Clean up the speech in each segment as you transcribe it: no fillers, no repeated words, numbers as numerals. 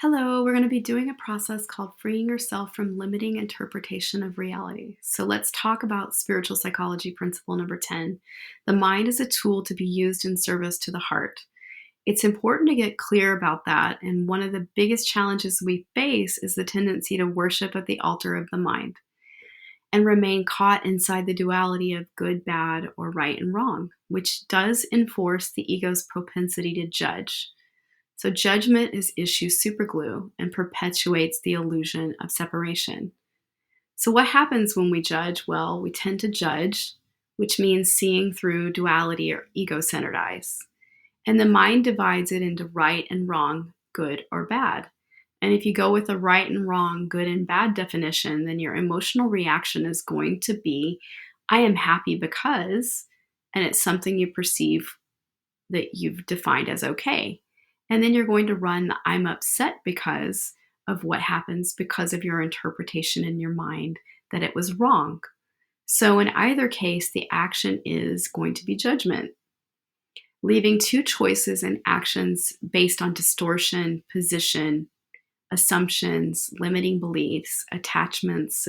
Hello, we're going to be doing a process called freeing yourself from limiting interpretation of reality. So let's talk about spiritual psychology principle number 10. The mind is a tool to be used in service to the heart. It's important to get clear about that. And one of the biggest challenges we face is the tendency to worship at the altar of the mind and remain caught inside the duality of good, bad, or right and wrong, which does enforce the ego's propensity to judge. So, judgment is issue superglue and perpetuates the illusion of separation. So, what happens when we judge? Well, we tend to judge, which means seeing through duality or ego centered eyes. And the mind divides it into right and wrong, good or bad. And if you go with a right and wrong, good and bad definition, then your emotional reaction is going to be, I am happy because, and it's something you perceive that you've defined as okay. And then you're going to run the I'm upset because of what happens because of your interpretation in your mind that it was wrong. So, in either case, the action is going to be judgment, leaving two choices and actions based on distortion, position, assumptions, limiting beliefs, attachments,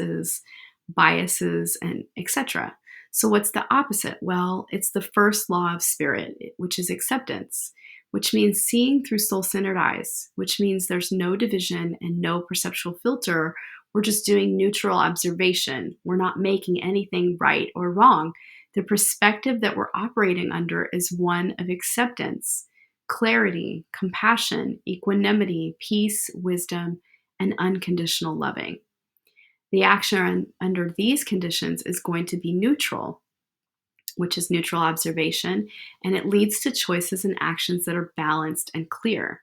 biases, and etc. So, what's the opposite? Well, it's the first law of spirit, which is acceptance, which means seeing through soul centered eyes, which means there's no division and no perceptual filter. We're just doing neutral observation. We're not making anything right or wrong. The perspective that we're operating under is one of acceptance, clarity, compassion, equanimity, peace, wisdom, and unconditional loving. The action under these conditions is going to be neutral, which is neutral observation, and it leads to choices and actions that are balanced and clear.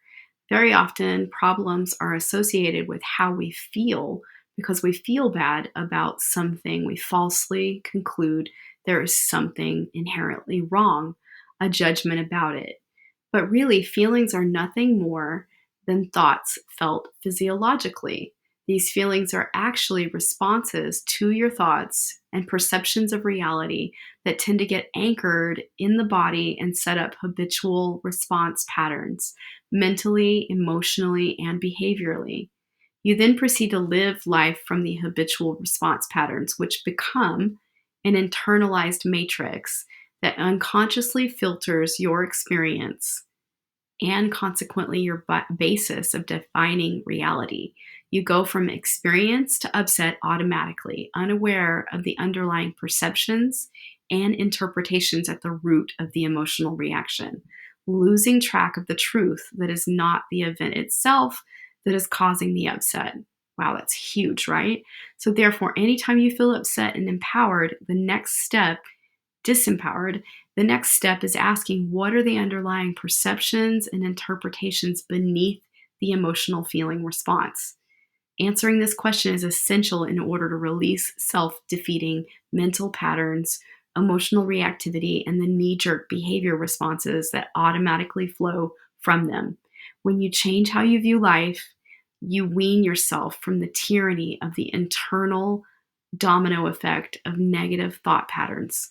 Very often, problems are associated with how we feel because we feel bad about something. We falsely conclude there is something inherently wrong, a judgment about it. But really, feelings are nothing more than thoughts felt physiologically. These feelings are actually responses to your thoughts and perceptions of reality that tend to get anchored in the body and set up habitual response patterns, mentally, emotionally, and behaviorally. You then proceed to live life from the habitual response patterns, which become an internalized matrix that unconsciously filters your experience and consequently your basis of defining reality. You go from experience to upset automatically, unaware of the underlying perceptions and interpretations at the root of the emotional reaction, losing track of the truth that is not the event itself that is causing the upset. Wow, that's huge, right? So, therefore, anytime you feel upset and empowered, the next step, disempowered, the next step is asking what are the underlying perceptions and interpretations beneath the emotional feeling response. Answering this question is essential in order to release self defeating mental patterns, emotional reactivity, and the knee jerk behavior responses that automatically flow from them. When you change how you view life, you wean yourself from the tyranny of the internal domino effect of negative thought patterns,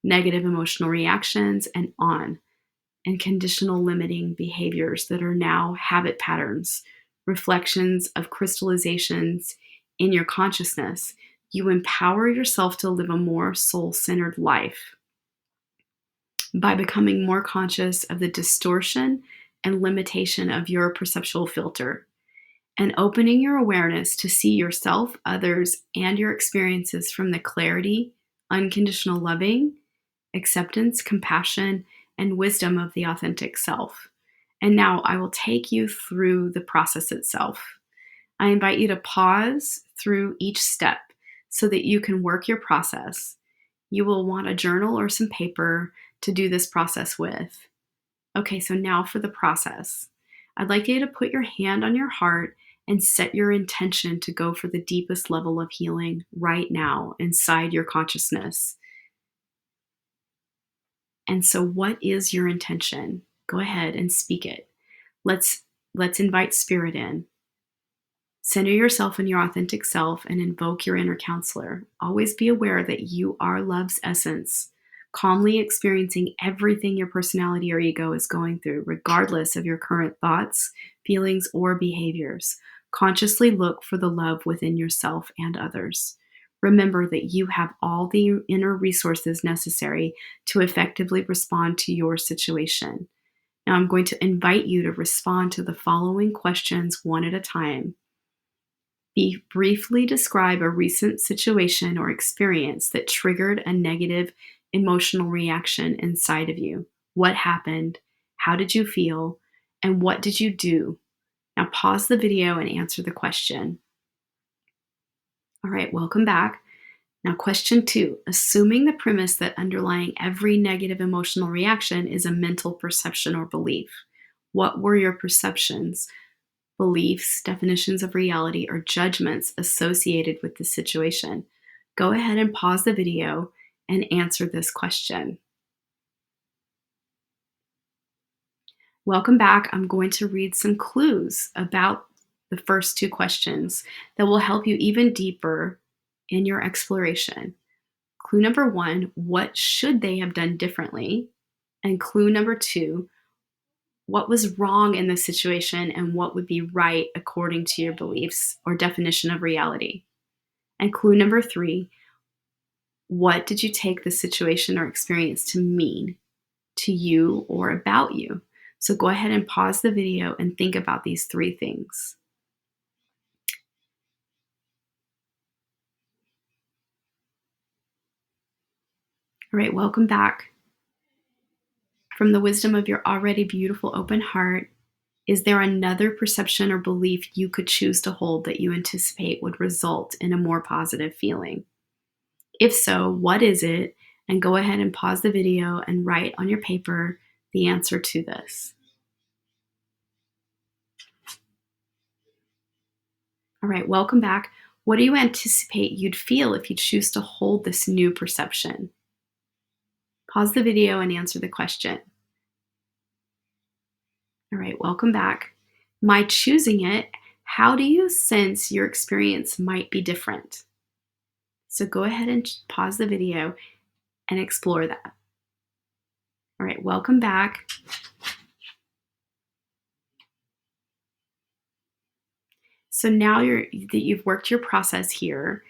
negative emotional reactions, and conditional limiting behaviors that are now habit patterns, reflections of crystallizations in your consciousness. You empower yourself to live a more soul centered life by becoming more conscious of the distortion and limitation of your perceptual filter and opening your awareness to see yourself, others, and your experiences from the clarity, unconditional loving, acceptance, compassion, and wisdom of the authentic self. And now I will take you through the process itself. I invite you to pause through each step so that you can work your process. You will want a journal or some paper to do this process with. Okay, so now for the process. I'd like you to put your hand on your heart and set your intention to go for the deepest level of healing right now inside your consciousness. And so what is your intention? Go ahead and speak it. Let's invite spirit in. Center yourself in your authentic self and invoke your inner counselor. Always be aware that you are love's essence. calmly experiencing everything your personality or ego is going through, regardless of your current thoughts, feelings, or behaviors. Consciously look for the love within yourself and others. Remember that you have all the inner resources necessary to effectively respond to your situation. Now, I'm going to invite you to respond to the following questions one at a time. Briefly describe a recent situation or experience that triggered a negative emotional reaction inside of you. What happened? How did you feel? And what did you do? Now, pause the video and answer the question. All right, welcome back. Now, question 2, assuming the premise that underlying every negative emotional reaction is a mental perception or belief, what were your perceptions, beliefs, definitions of reality, or judgments associated with the situation? Go ahead and pause the video and answer this question. Welcome back. I'm going to read some clues about the first 2 questions that will help you even deeper in your exploration. Clue number 1, what should they have done differently? And clue number 2, what was wrong in the situation and what would be right according to your beliefs or definition of reality? And clue number 3, what did you take the situation or experience to mean to you or about you? So go ahead and pause the video and think about these 3 things. All right, welcome back. From the wisdom of your already beautiful open heart, is there another perception or belief you could choose to hold that you anticipate would result in a more positive feeling? If so, what is it? And go ahead and pause the video and write on your paper the answer to this. All right, welcome back. What do you anticipate you'd feel if you choose to hold this new perception? Pause the video and answer the question. All right, welcome back. My choosing it, how do you sense your experience might be different? So go ahead and pause the video and explore that. All right, welcome back. So now that you've worked your process here,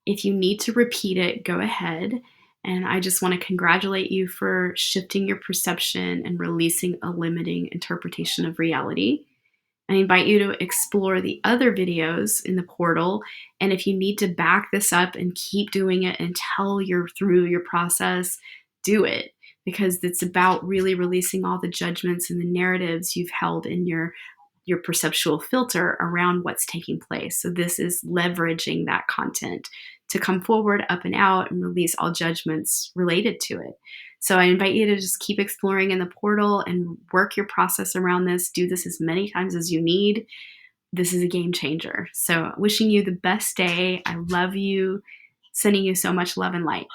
if you need to repeat it, go ahead. And I just want to congratulate you for shifting your perception and releasing a limiting interpretation of reality. I invite you to explore the other videos in the portal. And if you need to back this up and keep doing it until you're through your process, do it, because it's about really releasing all the judgments and the narratives you've held in your perceptual filter around what's taking place. So this is leveraging that content to come forward, up and out, and release all judgments related to it. So I invite you to just keep exploring in the portal and work your process around this. Do this as many times as you need. This is a game changer. So wishing you the best day. I love you. Sending you so much love and light.